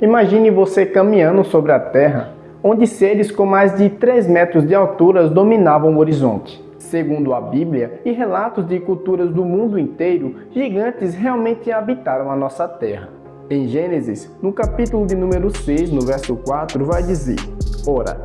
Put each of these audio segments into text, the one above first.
Imagine você caminhando sobre a Terra, onde seres com mais de 3 metros de altura dominavam o horizonte. Segundo a Bíblia e relatos de culturas do mundo inteiro, gigantes realmente habitaram a nossa Terra. Em Gênesis, no capítulo de número 6, no verso 4, vai dizer: Ora,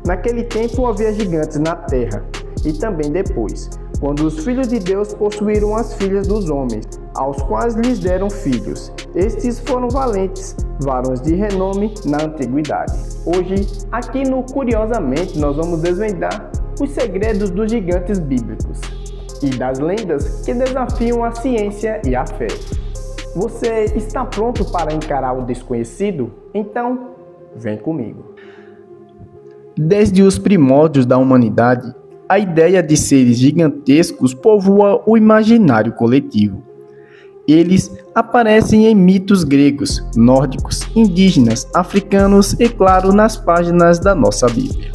naquele tempo havia gigantes na terra, e também depois, quando os filhos de Deus possuíram as filhas dos homens, aos quais lhes deram filhos. Estes foram valentes, varões de renome na antiguidade. Hoje, aqui no Curiosamente, nós vamos desvendar os segredos dos gigantes bíblicos e das lendas que desafiam a ciência e a fé. Você está pronto para encarar o desconhecido? Então, vem comigo. Desde os primórdios da humanidade, a ideia de seres gigantescos povoa o imaginário coletivo. Eles aparecem em mitos gregos, nórdicos, indígenas, africanos e, claro, nas páginas da nossa Bíblia.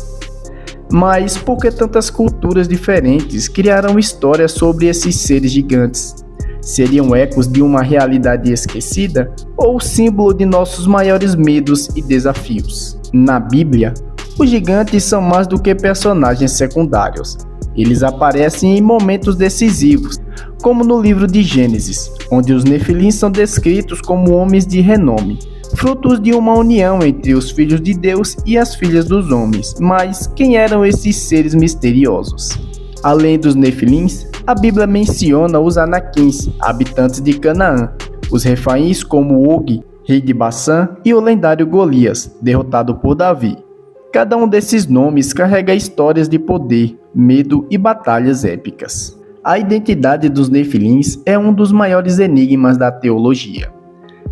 Mas por que tantas culturas diferentes criaram histórias sobre esses seres gigantes? Seriam ecos de uma realidade esquecida ou símbolo de nossos maiores medos e desafios? Na Bíblia, os gigantes são mais do que personagens secundários. Eles aparecem em momentos decisivos, como no livro de Gênesis, onde os Nefilins são descritos como homens de renome, frutos de uma união entre os filhos de Deus e as filhas dos homens. Mas quem eram esses seres misteriosos? Além dos Nefilins, a Bíblia menciona os Anaquins, habitantes de Canaã, os Refaíns como Og, rei de Bassã, e o lendário Golias, derrotado por Davi. Cada um desses nomes carrega histórias de poder, medo e batalhas épicas. A identidade dos Nefilins é um dos maiores enigmas da teologia.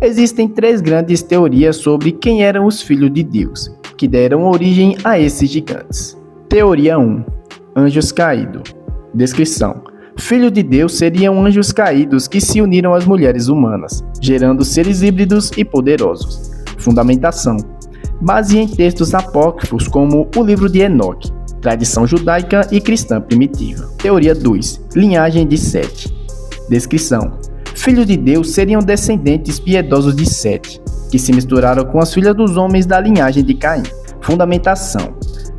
Existem 3 grandes teorias sobre quem eram os filhos de Deus, que deram origem a esses gigantes. Teoria 1. Anjos caídos. Descrição: filhos de Deus seriam anjos caídos que se uniram às mulheres humanas, gerando seres híbridos e poderosos. Fundamentação: base em textos apócrifos como o livro de Enoque, tradição judaica e cristã primitiva. Teoria 2. Linhagem de Sete. Descrição: filhos de Deus seriam descendentes piedosos de Sete, que se misturaram com as filhas dos homens da linhagem de Caim. Fundamentação: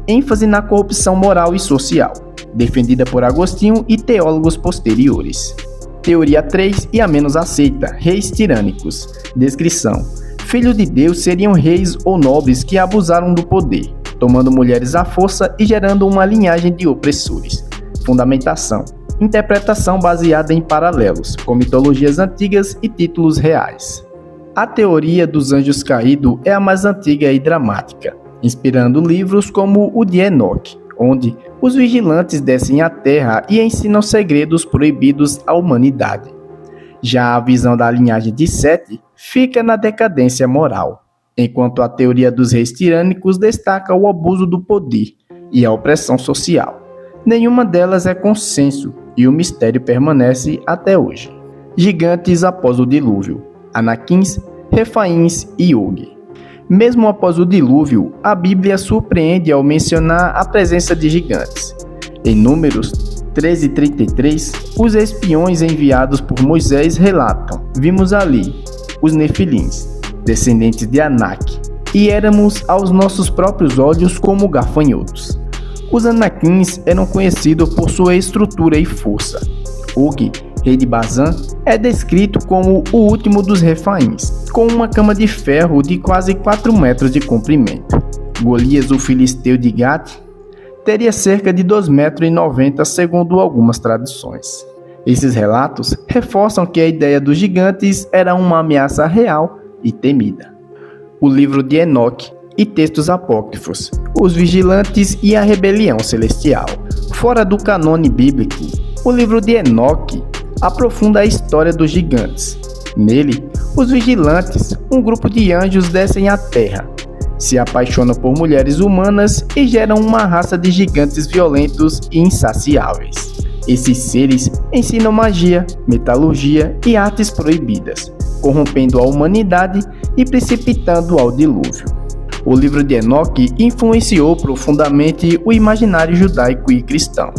ênfase na corrupção moral e social, defendida por Agostinho e teólogos posteriores. Teoria 3 e a menos aceita, reis tirânicos. Descrição: filhos de Deus seriam reis ou nobres que abusaram do poder, tomando mulheres à força e gerando uma linhagem de opressores. Fundamentação: interpretação baseada em paralelos, com mitologias antigas e títulos reais. A teoria dos anjos caídos é a mais antiga e dramática, inspirando livros como o de Enoque, onde os vigilantes descem à terra e ensinam segredos proibidos à humanidade. Já a visão da linhagem de Sete fica na decadência moral, enquanto a teoria dos reis tirânicos destaca o abuso do poder e a opressão social. Nenhuma delas é consenso e o mistério permanece até hoje. Gigantes após o dilúvio: Anaquins, Refaíns e Og. Mesmo após o dilúvio, a Bíblia surpreende ao mencionar a presença de gigantes. Em Números 13:33, os espiões enviados por Moisés relatam: vimos ali os Nefilins, descendentes de Anak, e éramos aos nossos próprios olhos como gafanhotos. Os Anaquins eram conhecidos por sua estrutura e força. Og, rei de Bazã, é descrito como o último dos Refaíns, com uma cama de ferro de quase 4 metros de comprimento. Golias, o filisteu de Gate, teria cerca de 2,90 metros, segundo algumas tradições. Esses relatos reforçam que a ideia dos gigantes era uma ameaça real e temida. O livro de Enoque e textos apócrifos, os vigilantes e a rebelião celestial. Fora do canone bíblico, o livro de Enoque aprofunda a história dos gigantes. Nele, os vigilantes, um grupo de anjos, descem à terra, se apaixonam por mulheres humanas e geram uma raça de gigantes violentos e insaciáveis. Esses seres ensinam magia, metalurgia e artes proibidas, corrompendo a humanidade e precipitando ao dilúvio. O livro de Enoque influenciou profundamente o imaginário judaico e cristão,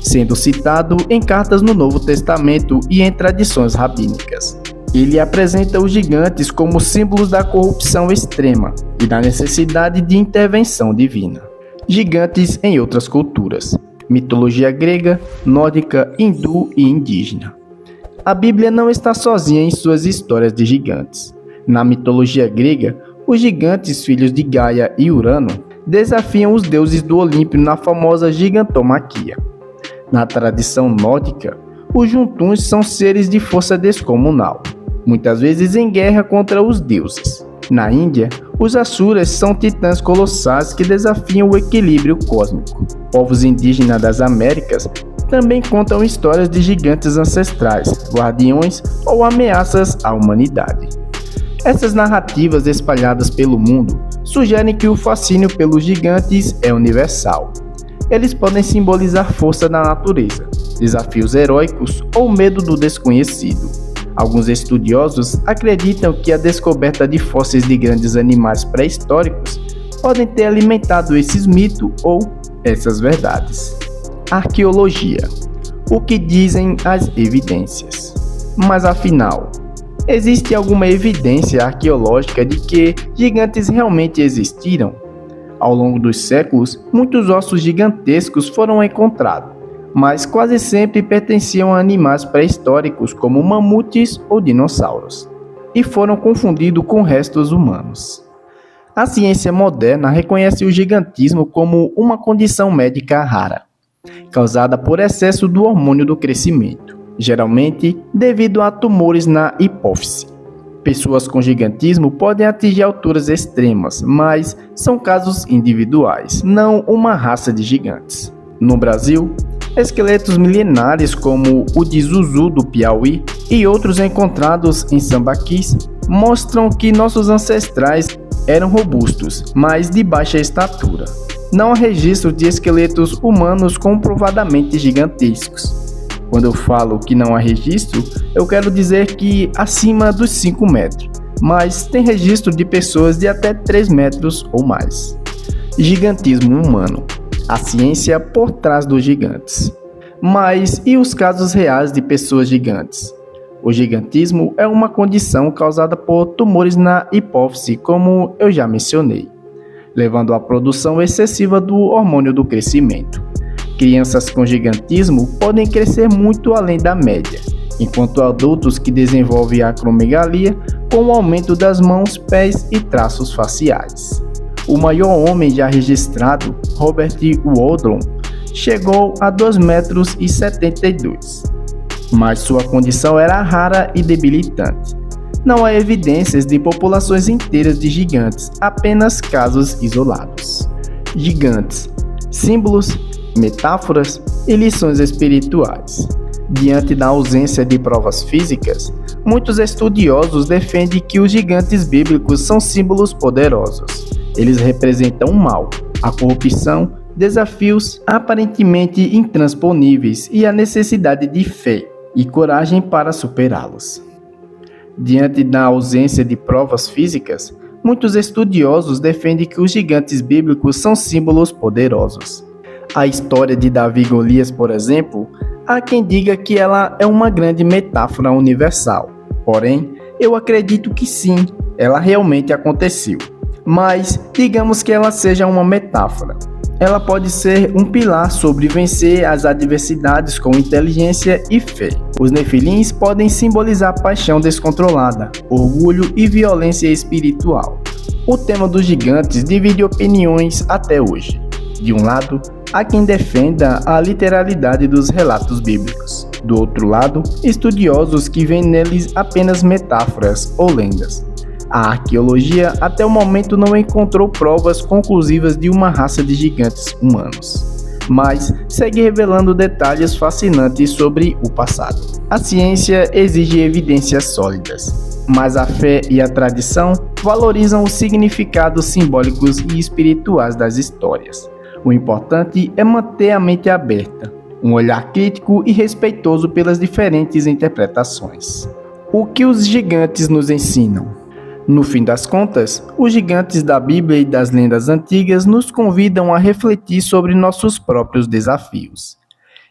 sendo citado em cartas no Novo Testamento e em tradições rabínicas. Ele apresenta os gigantes como símbolos da corrupção extrema e da necessidade de intervenção divina. Gigantes em outras culturas: mitologia grega, nórdica, hindu e indígena. A Bíblia não está sozinha em suas histórias de gigantes. Na mitologia grega, os gigantes filhos de Gaia e Urano desafiam os deuses do Olimpo na famosa gigantomaquia. Na tradição nórdica, os Juntuns são seres de força descomunal, muitas vezes em guerra contra os deuses. Na Índia, os Asuras são titãs colossais que desafiam o equilíbrio cósmico. Povos indígenas das Américas também contam histórias de gigantes ancestrais, guardiões ou ameaças à humanidade. Essas narrativas espalhadas pelo mundo sugerem que o fascínio pelos gigantes é universal. Eles podem simbolizar força da natureza, desafios heróicos ou medo do desconhecido. Alguns estudiosos acreditam que a descoberta de fósseis de grandes animais pré-históricos podem ter alimentado esses mitos ou essas verdades. Arqueologia. O que dizem as evidências? Mas afinal, existe alguma evidência arqueológica de que gigantes realmente existiram? Ao longo dos séculos, muitos ossos gigantescos foram encontrados, mas quase sempre pertenciam a animais pré-históricos como mamutes ou dinossauros, e foram confundidos com restos humanos. A ciência moderna reconhece o gigantismo como uma condição médica rara, causada por excesso do hormônio do crescimento, geralmente devido a tumores na hipófise. Pessoas com gigantismo podem atingir alturas extremas, mas são casos individuais, não uma raça de gigantes. No Brasil, esqueletos milenares como o de Zuzu do Piauí e outros encontrados em Sambaquis mostram que nossos ancestrais eram robustos, mas de baixa estatura. Não há registro de esqueletos humanos comprovadamente gigantescos. Quando eu falo que não há registro, eu quero dizer que acima dos 5 metros, mas tem registro de pessoas de até 3 metros ou mais. Gigantismo humano. A ciência por trás dos gigantes. Mas e os casos reais de pessoas gigantes? O gigantismo é uma condição causada por tumores na hipófise, como eu já mencionei, levando à produção excessiva do hormônio do crescimento. Crianças com gigantismo podem crescer muito além da média, enquanto adultos que desenvolvem acromegalia com o aumento das mãos, pés e traços faciais. O maior homem já registrado, Robert Waldron, chegou a 2,72 metros, mas sua condição era rara e debilitante. Não há evidências de populações inteiras de gigantes, apenas casos isolados. Gigantes, símbolos, metáforas e lições espirituais. Diante da ausência de provas físicas, muitos estudiosos defendem que os gigantes bíblicos são símbolos poderosos. Eles representam o mal, a corrupção, desafios aparentemente intransponíveis e a necessidade de fé e coragem para superá-los. Diante da ausência de provas físicas, muitos estudiosos defendem que os gigantes bíblicos são símbolos poderosos. A história de Davi e Golias, por exemplo, há quem diga que ela é uma grande metáfora universal. Porém, eu acredito que sim, ela realmente aconteceu. Mas, digamos que ela seja uma metáfora. Ela pode ser um pilar sobre vencer as adversidades com inteligência e fé. Os nefilins podem simbolizar paixão descontrolada, orgulho e violência espiritual. O tema dos gigantes divide opiniões até hoje. De um lado, há quem defenda a literalidade dos relatos bíblicos. Do outro lado, estudiosos que veem neles apenas metáforas ou lendas. A arqueologia até o momento não encontrou provas conclusivas de uma raça de gigantes humanos, mas segue revelando detalhes fascinantes sobre o passado. A ciência exige evidências sólidas, mas a fé e a tradição valorizam os significados simbólicos e espirituais das histórias. O importante é manter a mente aberta, um olhar crítico e respeitoso pelas diferentes interpretações. O que os gigantes nos ensinam? No fim das contas, os gigantes da Bíblia e das lendas antigas nos convidam a refletir sobre nossos próprios desafios.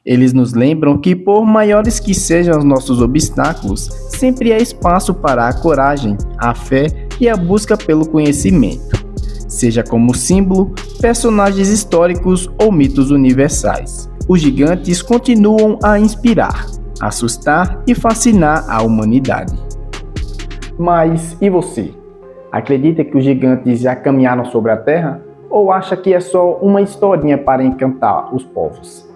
Eles nos lembram que, por maiores que sejam os nossos obstáculos, sempre há espaço para a coragem, a fé e a busca pelo conhecimento, seja como símbolo, personagens históricos ou mitos universais. Os gigantes continuam a inspirar, assustar e fascinar a humanidade. Mas e você? Acredita que os gigantes já caminharam sobre a Terra? Ou acha que é só uma historinha para encantar os povos?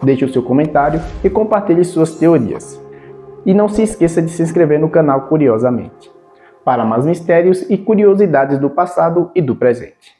Deixe o seu comentário e compartilhe suas teorias. E não se esqueça de se inscrever no canal Curiosamente, para mais mistérios e curiosidades do passado e do presente.